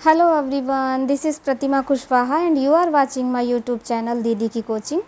Hello everyone, this is Pratima Kushwaha and you are watching my YouTube channel दीदी की coaching.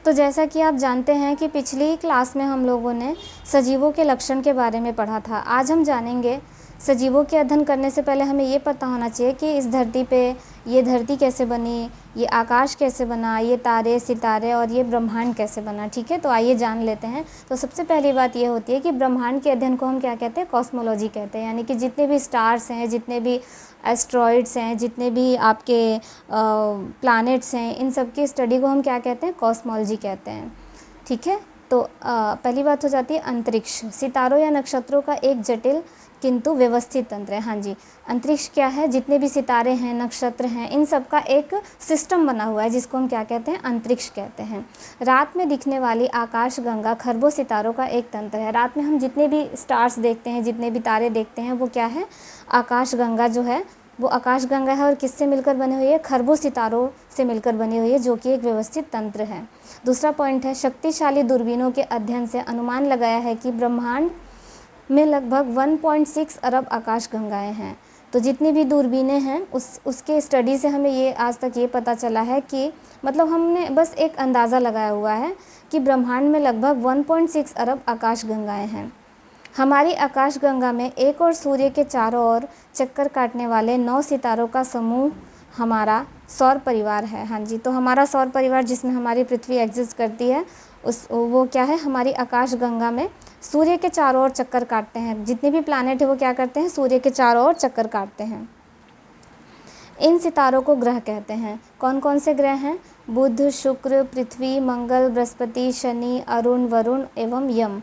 तो जैसा कि आप जानते हैं कि पिछली क्लास में हम लोगों ने सजीवों के लक्षण के बारे में पढ़ा था। आज हम जानेंगे सजीवों के अध्ययन करने से पहले हमें ये पता होना चाहिए कि इस धरती पे ये धरती कैसे बनी, ये आकाश कैसे बना, ये तारे सितारे और ये ब्रह्मांड कैसे बना। ठीक है, तो आइए जान लेते हैं। तो सबसे पहली बात ये होती है कि ब्रह्मांड के अध्ययन को हम क्या कहते हैं, कॉस्मोलॉजी कहते हैं। यानी कि जितने भी स्टार्स हैं, जितने भी एस्ट्रॉइड्स हैं, जितने भी आपके प्लैनेट्स हैं, इन सब की स्टडी को हम क्या कहते हैं, कॉस्मोलॉजी कहते हैं। ठीक है, तो पहली बात हो जाती है अंतरिक्ष। सितारों या नक्षत्रों का एक जटिल किंतु व्यवस्थित तंत्र है। हाँ जी, अंतरिक्ष क्या है, जितने भी सितारे हैं, नक्षत्र हैं, इन सब का एक सिस्टम बना हुआ है जिसको हम क्या कहते हैं, अंतरिक्ष कहते हैं। रात में दिखने वाली आकाश गंगा खरबों सितारों का एक तंत्र है। रात में हम जितने भी स्टार्स देखते हैं, जितने भी तारे देखते हैं, वो क्या है, आकाश गंगा जो है वो आकाश गंगा है। और किससे मिलकर बनी हुई है, खरबों सितारों से मिलकर बनी हुई है, जो कि एक व्यवस्थित तंत्र है। दूसरा पॉइंट है, शक्तिशाली दूरबीनों के अध्ययन से अनुमान लगाया है कि ब्रह्मांड में लगभग 1.6 अरब आकाश गंगाएँ हैं। तो जितनी भी दूरबीनें हैं उसके स्टडी से हमें ये आज तक ये पता चला है कि मतलब हमने बस एक अंदाज़ा लगाया हुआ है कि ब्रह्मांड में लगभग 1.6 अरब आकाश गंगाएँ हैं। हमारी आकाश गंगा में एक और सूर्य के चारों ओर चक्कर काटने वाले 9 सितारों का समूह हमारा सौर परिवार है। हाँ जी, तो हमारा सौर परिवार जिसमें हमारी पृथ्वी एग्जिस्ट करती है वो क्या है, हमारी आकाश गंगा में सूर्य के चारों ओर चक्कर काटते हैं। जितने भी प्लैनेट है वो क्या करते हैं, सूर्य के चारों ओर चक्कर काटते हैं। इन सितारों को ग्रह कहते हैं। कौन कौन से ग्रह हैं, बुध, शुक्र, पृथ्वी, मंगल, बृहस्पति, शनि, अरुण, वरुण एवं यम।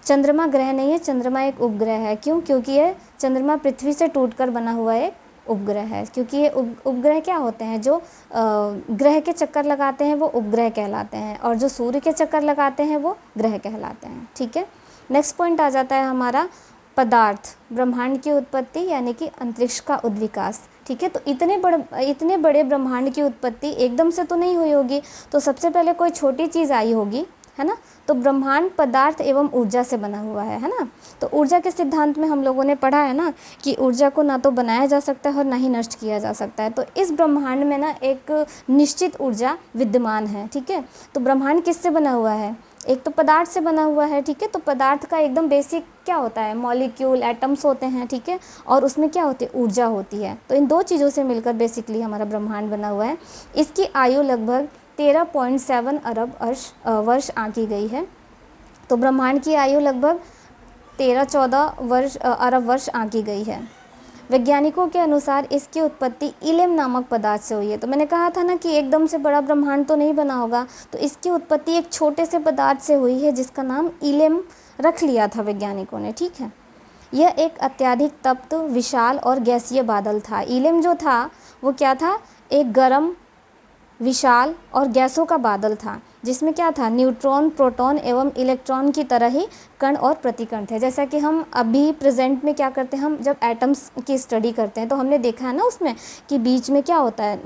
चंद्रमा ग्रह नहीं है, चंद्रमा एक उपग्रह है। क्यों, क्योंकि ये चंद्रमा पृथ्वी से टूटकर बना हुआ एक उपग्रह है। क्योंकि ये उपग्रह क्या होते हैं, जो ग्रह के चक्कर लगाते हैं वो उपग्रह कहलाते हैं, और जो सूर्य के चक्कर लगाते हैं वो ग्रह कहलाते हैं। ठीक है, नेक्स्ट पॉइंट आ जाता है हमारा पदार्थ, ब्रह्मांड की उत्पत्ति यानी कि अंतरिक्ष का उद्विकास। ठीक है, तो इतने बड़े ब्रह्मांड की उत्पत्ति एकदम से तो नहीं हुई होगी, तो सबसे पहले कोई छोटी चीज़ आई होगी, है ना। तो ब्रह्मांड पदार्थ एवं ऊर्जा से बना हुआ है ना। तो ऊर्जा के सिद्धांत में हम लोगों ने पढ़ा है ना कि ऊर्जा को ना तो बनाया जा सकता है और ना ही नष्ट किया जा सकता है। तो इस ब्रह्मांड में ना एक निश्चित ऊर्जा विद्यमान है। ठीक है, तो ब्रह्मांड किससे बना हुआ है, एक तो पदार्थ से बना हुआ है। ठीक है, तो पदार्थ का एकदम बेसिक क्या होता है, मॉलिक्यूल, एटम्स होते हैं। ठीक है, और उसमें क्या होती है, ऊर्जा होती है। तो इन दो चीज़ों से मिलकर बेसिकली हमारा ब्रह्मांड बना हुआ है। इसकी आयु लगभग 13.7 अरब वर्ष आंकी गई है। तो ब्रह्मांड की आयु लगभग 13-14 अरब वर्ष आंकी गई है। वैज्ञानिकों के अनुसार इसकी उत्पत्ति इलेम नामक पदार्थ से हुई है। तो मैंने कहा था ना कि एकदम से बड़ा ब्रह्मांड तो नहीं बना होगा, तो इसकी उत्पत्ति एक छोटे से पदार्थ से हुई है जिसका नाम इलेम रख लिया था वैज्ञानिकों ने। ठीक है, यह एक अत्यधिक तप्त, विशाल और गैसीय बादल था। इलेम जो था वो क्या था, एक गर्म, विशाल और गैसों का बादल था, जिसमें क्या था, न्यूट्रॉन, प्रोटॉन एवं इलेक्ट्रॉन की तरह ही कण और प्रतिकण थे। जैसा कि हम अभी प्रेजेंट में क्या करते हैं, हम जब एटम्स की स्टडी करते हैं तो हमने देखा है ना उसमें कि बीच में क्या होता है,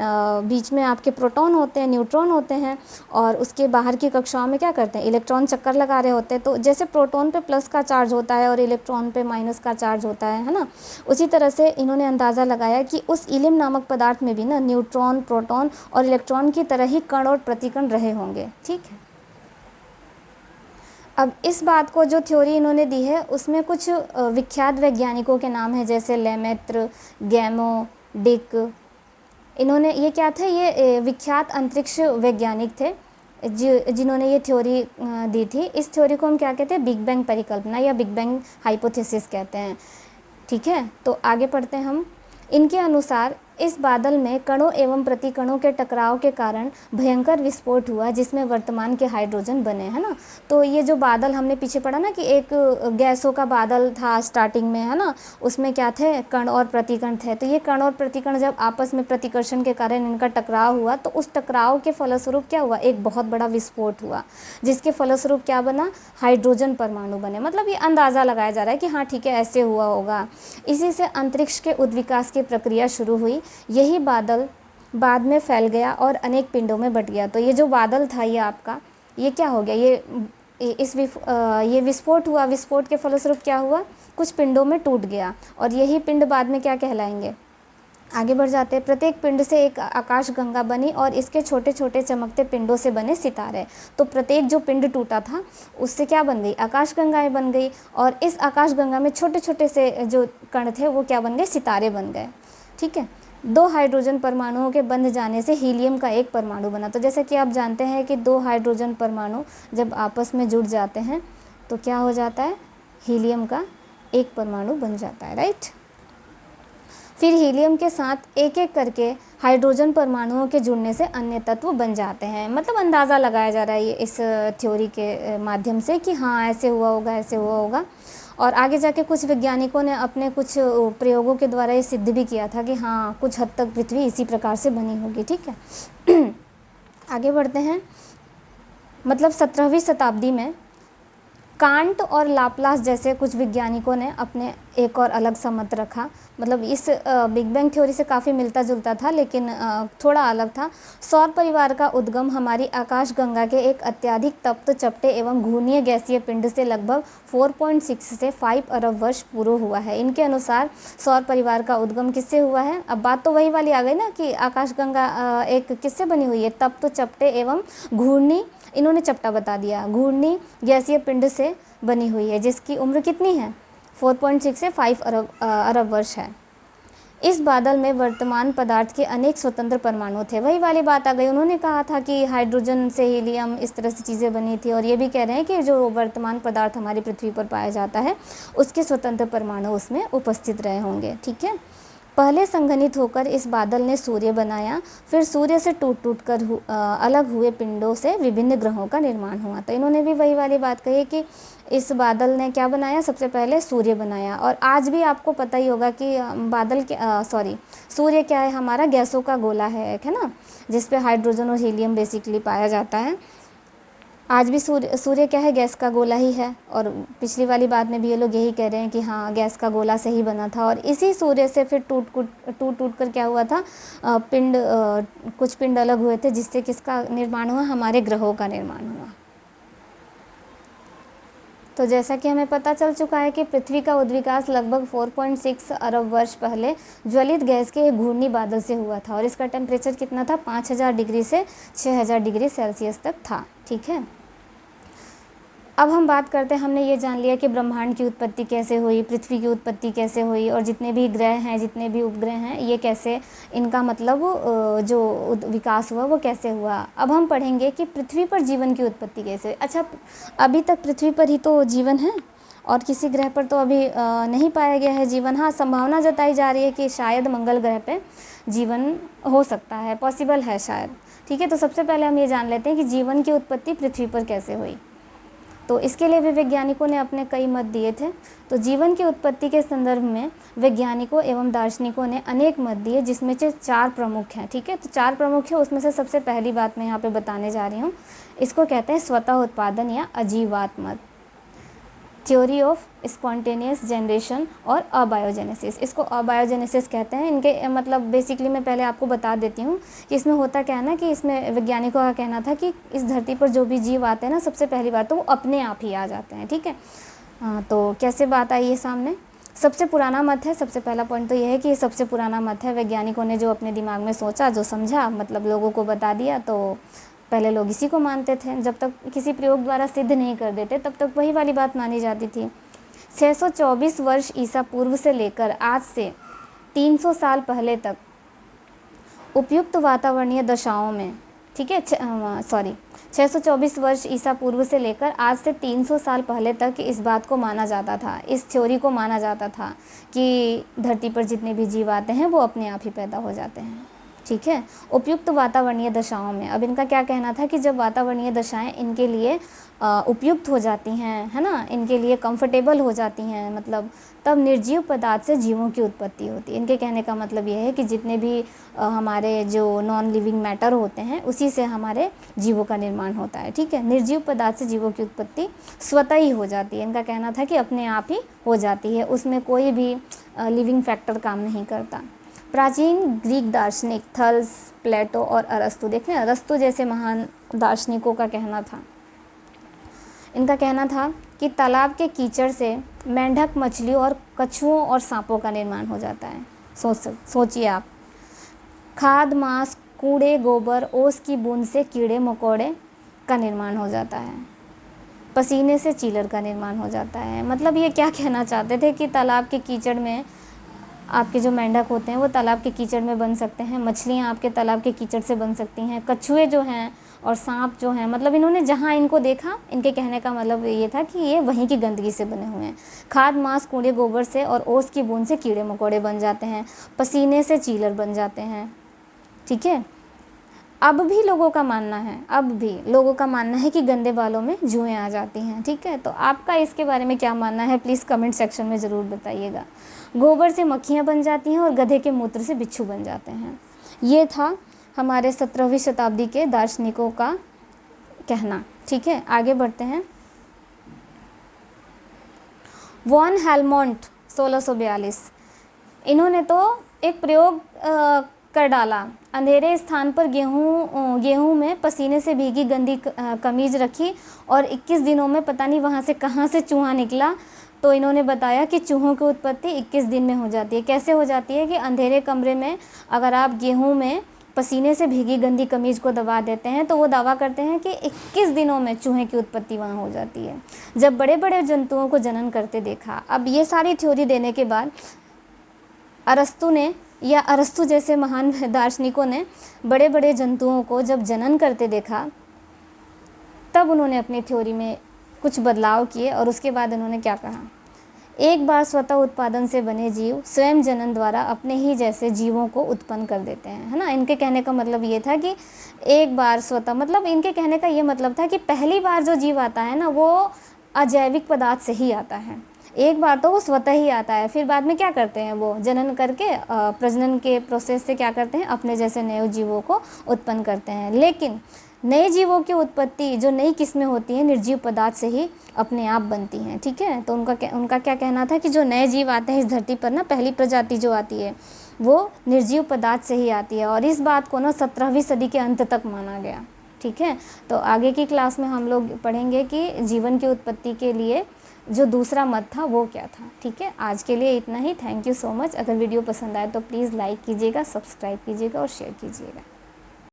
बीच में आपके प्रोटॉन होते हैं, न्यूट्रॉन होते हैं, और उसके बाहर की कक्षाओं में क्या करते हैं, इलेक्ट्रॉन चक्कर लगा रहे होते हैं। तो जैसे प्रोटॉन पे प्लस का चार्ज होता है और इलेक्ट्रॉन पे माइनस का चार्ज होता है ना, उसी तरह से इन्होंने अंदाज़ा लगाया कि उस इलिम नामक पदार्थ में भी ना न्यूट्रॉन, प्रोटॉन और इलेक्ट्रॉन की तरह ही कण और प्रतिकण रहे होंगे। ठीक है, अब इस बात को जो थ्योरी इन्होंने दी है उसमें कुछ विख्यात वैज्ञानिकों के नाम हैं, जैसे लेमेत्र, गैमो, डिक। इन्होंने ये क्या थे, ये विख्यात अंतरिक्ष वैज्ञानिक थे जिन्होंने ये थ्योरी दी थी। इस थ्योरी को हम क्या कहते हैं, बिग बैंग परिकल्पना या बिग बैंग हाइपोथेसिस कहते हैं। ठीक है, तो आगे पढ़ते हैं हम। इनके अनुसार इस बादल में कणों एवं प्रतिकणों के टकराव के कारण भयंकर विस्फोट हुआ, जिसमें वर्तमान के हाइड्रोजन बने, है ना। तो ये जो बादल हमने पीछे पढ़ा ना कि एक गैसों का बादल था स्टार्टिंग में, है ना, उसमें क्या थे, कण और प्रतिकण थे। तो ये कण और प्रतिकण जब आपस में प्रतिकर्षण के कारण इनका टकराव हुआ, तो उस टकराव के फलस्वरूप क्या हुआ, एक बहुत बड़ा विस्फोट हुआ, जिसके फलस्वरूप क्या बना, हाइड्रोजन परमाणु बने। मतलब ये अंदाज़ा लगाया जा रहा है कि हाँ ठीक है, ऐसे हुआ होगा। इसी से अंतरिक्ष के उद्विकास की प्रक्रिया शुरू हुई। यही बादल बाद में फैल गया और अनेक पिंडों में बट गया। तो ये जो बादल था ये आपका, ये क्या हो गया, ये ये विस्फोट हुआ, विस्फोट के फलस्वरूप क्या हुआ, कुछ पिंडों में टूट गया और यही पिंड बाद में क्या कहलाएंगे। आगे बढ़ जाते हैं। प्रत्येक पिंड से एक आकाश गंगा बनी और इसके छोटे छोटे चमकते पिंडों से बने सितारे। तो प्रत्येक जो पिंड टूटा था उससे क्या बन गई, आकाश गंगाएं बन गई और इस आकाश गंगा में छोटे छोटे से जो कण थे वो क्या बन गए, सितारे बन गए। ठीक है। 2 हाइड्रोजन परमाणुओं के बंध जाने से हीलियम का एक परमाणु बना। तो जैसा कि आप जानते हैं कि 2 हाइड्रोजन परमाणु जब आपस में जुड़ जाते हैं तो क्या हो जाता है, हीलियम का एक परमाणु बन जाता है, राइट। फिर हीलियम के साथ एक एक करके हाइड्रोजन परमाणुओं के जुड़ने से अन्य तत्व बन जाते हैं। मतलब अंदाज़ा लगाया जा रहा है ये इस थ्योरी के माध्यम से कि हाँ ऐसे हुआ होगा, ऐसे हुआ होगा। और आगे जाके कुछ वैज्ञानिकों ने अपने कुछ प्रयोगों के द्वारा ये सिद्ध भी किया था कि हाँ कुछ हद तक पृथ्वी इसी प्रकार से बनी होगी। ठीक है। आगे बढ़ते हैं। मतलब 17वीं शताब्दी में कांट और लाप्लास जैसे कुछ वैज्ञानिकों ने अपने एक और अलग सा मत रखा। मतलब इस बिग बैंग थ्योरी से काफ़ी मिलता जुलता था लेकिन थोड़ा अलग था। सौर परिवार का उद्गम हमारी आकाश गंगा के एक अत्यधिक तप्त, चपटे एवं घूर्णीय गैसीय पिंड से लगभग 4.6 से 5 अरब वर्ष पूर्व हुआ है। इनके अनुसार सौर परिवार का उद्गम किससे हुआ है। अब बात तो वही वाली आ गई ना कि आकाश गंगा एक किससे बनी हुई है, तप्त, चपटे एवं घूर्णी, इन्होंने चपटा बता दिया, घूर्णी गैसीय पिंड से बनी हुई है जिसकी उम्र कितनी है, 4.6 से 5 अरब वर्ष है। इस बादल में वर्तमान पदार्थ के अनेक स्वतंत्र परमाणु थे। वही वाली बात आ गई, उन्होंने कहा था कि हाइड्रोजन से हीलियम इस तरह से चीज़ें बनी थी और ये भी कह रहे हैं कि जो वर्तमान पदार्थ हमारी पृथ्वी पर पाया जाता है उसके स्वतंत्र परमाणु उसमें उपस्थित रहे होंगे। ठीक है। पहले संघनित होकर इस बादल ने सूर्य बनाया, फिर सूर्य से टूट टूट कर अलग हुए पिंडों से विभिन्न ग्रहों का निर्माण हुआ। तो इन्होंने भी वही वाली बात कही कि इस बादल ने क्या बनाया, सबसे पहले सूर्य बनाया। और आज भी आपको पता ही होगा कि सूर्य क्या है, हमारा गैसों का गोला है एक, है ना, जिस पे हाइड्रोजन और हीलियम बेसिकली पाया जाता है। आज भी सूर्य क्या है, गैस का गोला ही है। और पिछली वाली बात में भी ये लोग यही कह रहे हैं कि हाँ गैस का गोला से ही बना था और इसी सूर्य से फिर टूट टूट कर क्या हुआ था, कुछ पिंड अलग हुए थे जिससे किसका निर्माण हुआ, हमारे ग्रहों का निर्माण हुआ। तो जैसा कि हमें पता चल चुका है कि पृथ्वी का उद्विकास लगभग 4.6 अरब वर्ष पहले ज्वलित गैस के एक घूर्णी बादल से हुआ था और इसका टेम्परेचर कितना था, 5000 डिग्री से 6000 डिग्री सेल्सियस तक था। ठीक है। अब हम बात करते हैं, हमने ये जान लिया कि ब्रह्मांड की उत्पत्ति कैसे हुई, पृथ्वी की उत्पत्ति कैसे हुई और जितने भी ग्रह हैं, जितने भी उपग्रह हैं, ये कैसे, इनका मतलब जो विकास हुआ वो कैसे हुआ। अब हम पढ़ेंगे कि पृथ्वी पर जीवन की उत्पत्ति कैसे हुई। अच्छा, अभी तक पृथ्वी पर ही तो जीवन है और किसी ग्रह पर तो अभी नहीं पाया गया है जीवन। हाँ, संभावना जताई जा रही है कि शायद मंगल ग्रह पे जीवन हो सकता है, पॉसिबल है शायद। ठीक है। तो सबसे पहले हम ये जान लेते हैं कि जीवन की उत्पत्ति पृथ्वी पर कैसे हुई। तो इसके लिए भी वैज्ञानिकों ने अपने कई मत दिए थे। तो जीवन की उत्पत्ति के संदर्भ में वैज्ञानिकों एवं दार्शनिकों ने अनेक मत दिए जिसमें से 4 प्रमुख हैं। ठीक है। तो 4 प्रमुख है, उसमें से सबसे पहली बात मैं यहाँ पे बताने जा रही हूँ। इसको कहते हैं स्वतः उत्पादन या अजीवात मत, थ्योरी ऑफ स्पॉन्टेनियस जनरेशन और अबायोजेनेसिस। इसको अबायोजेनेसिस कहते हैं। इनके मतलब बेसिकली मैं पहले आपको बता देती हूँ कि इसमें होता क्या है ना, कि इसमें वैज्ञानिकों का कहना था कि इस धरती पर जो भी जीव आते हैं ना, सबसे पहली बात तो वो अपने आप ही आ जाते हैं। ठीक है। तो कैसे बात आई है सामने, सबसे पुराना मत है। सबसे पहला पॉइंट तो ये है कि ये सबसे पुराना मत है। वैज्ञानिकों ने जो अपने दिमाग में सोचा, जो समझा, मतलब लोगों को बता दिया, तो पहले लोग इसी को मानते थे। जब तक किसी प्रयोग द्वारा सिद्ध नहीं कर देते तब तक वही वाली बात मानी जाती थी। 624 वर्ष ईसा पूर्व से लेकर आज से 300 साल पहले तक उपयुक्त वातावरणीय दशाओं में, ठीक है, 624 वर्ष ईसा पूर्व से लेकर आज से 300 साल पहले तक इस बात को माना जाता था, इस थ्योरी को माना जाता था कि धरती पर जितने भी जीव आते हैं वो अपने आप ही पैदा हो जाते हैं। ठीक है। उपयुक्त वातावरणीय दशाओं में, अब इनका क्या कहना था कि जब वातावरणीय दशाएं इनके लिए उपयुक्त हो जाती हैं, है ना, इनके लिए कंफर्टेबल हो जाती हैं, मतलब तब निर्जीव पदार्थ से जीवों की उत्पत्ति होती है। इनके कहने का मतलब ये है कि जितने भी हमारे जो नॉन लिविंग मैटर होते हैं उसी से हमारे जीवों का निर्माण होता है। ठीक है। निर्जीव पदार्थ से जीवों की उत्पत्ति स्वतः ही हो जाती है। इनका कहना था कि अपने आप ही हो जाती है, उसमें कोई भी लिविंग फैक्टर काम नहीं करता। प्राचीन ग्रीक दार्शनिक थल्स, प्लेटो और अरस्तु, देख लें, अरस्तु जैसे महान दार्शनिकों का कहना था। इनका कहना था कि तालाब के कीचड़ से मेंढक, मछलियों और कछुओं और सांपों का निर्माण हो जाता है। सोचिए आप, खाद, मांस, कूड़े, गोबर, ओस की बूंद से कीड़े मकोड़े का निर्माण हो जाता है, पसीने से चीलर का निर्माण हो जाता है। मतलब ये क्या कहना चाहते थे कि तालाब के कीचड़ में आपके जो मेंढक होते हैं वो तालाब के कीचड़ में बन सकते हैं, मछलियाँ आपके तालाब के कीचड़ से बन सकती हैं, कछुए जो हैं और सांप जो हैं, मतलब इन्होंने जहाँ इनको देखा, इनके कहने का मतलब ये था कि ये वहीं की गंदगी से बने हुए हैं। खाद, मांस, कूड़े, गोबर से और ओस की बूंद से कीड़े मकोड़े बन जाते हैं, पसीने से चीलर बन जाते हैं। ठीक है, अब भी लोगों का मानना है कि गंदे बालों में जुएँ आ जाती हैं। ठीक है, तो आपका इसके बारे में क्या मानना है, प्लीज़ कमेंट सेक्शन में ज़रूर बताइएगा। गोबर से मक्खियाँ बन जाती हैं और गधे के मूत्र से बिच्छू बन जाते हैं। ये था हमारे 17वीं शताब्दी के दार्शनिकों का कहना। ठीक है, आगे बढ़ते हैं। वॉन हेलमोंट 1642, इन्होंने तो एक प्रयोग कर डाला। अंधेरे स्थान पर गेहूं में पसीने से भीगी गंदी कमीज रखी और 21 दिनों में पता नहीं वहाँ से कहाँ से चूहा निकला। तो इन्होंने बताया कि चूहों की उत्पत्ति 21 दिन में हो जाती है। कैसे हो जाती है कि अंधेरे कमरे में अगर आप गेहूं में पसीने से भीगी गंदी कमीज को दबा देते हैं तो वो दावा करते हैं कि 21 दिनों में चूहे की उत्पत्ति वहाँ हो जाती है। जब बड़े बड़े जंतुओं को जनन करते देखा, अब ये सारी थ्योरी देने के बाद अरस्तु जैसे महान दार्शनिकों ने बड़े बड़े जंतुओं को जब जनन करते देखा, तब उन्होंने अपनी थ्योरी में कुछ बदलाव किए और उसके बाद उन्होंने क्या कहा, एक बार स्वतः उत्पादन से बने जीव स्वयं जनन द्वारा अपने ही जैसे जीवों को उत्पन्न कर देते हैं, है ना। इनके कहने का मतलब ये था कि एक बार स्वतः, मतलब इनके कहने का ये मतलब था कि पहली बार जो जीव आता है ना, वो अजैविक पदार्थ से ही आता है। एक बार तो वो स्वतः ही आता है, फिर बाद में क्या करते हैं, वो जनन करके प्रजनन के प्रोसेस से क्या करते हैं, अपने जैसे नए जीवों को उत्पन्न करते हैं। लेकिन नए जीवों की उत्पत्ति, जो नई किस्में होती हैं, निर्जीव पदार्थ से ही अपने आप बनती हैं। ठीक है, तो उनका क्या कहना था कि जो नए जीव आते हैं इस धरती पर ना, पहली प्रजाति जो आती है वो निर्जीव पदार्थ से ही आती है। और इस बात को ना 17वीं सदी के अंत तक माना गया। ठीक है, तो आगे की क्लास में हम लोग पढ़ेंगे कि जीवन की उत्पत्ति के लिए जो दूसरा मत था वो क्या था। ठीक है, आज के लिए इतना ही। Thank you so much. अगर वीडियो पसंद आए तो प्लीज़ लाइक कीजिएगा, सब्सक्राइब कीजिएगा और शेयर कीजिएगा।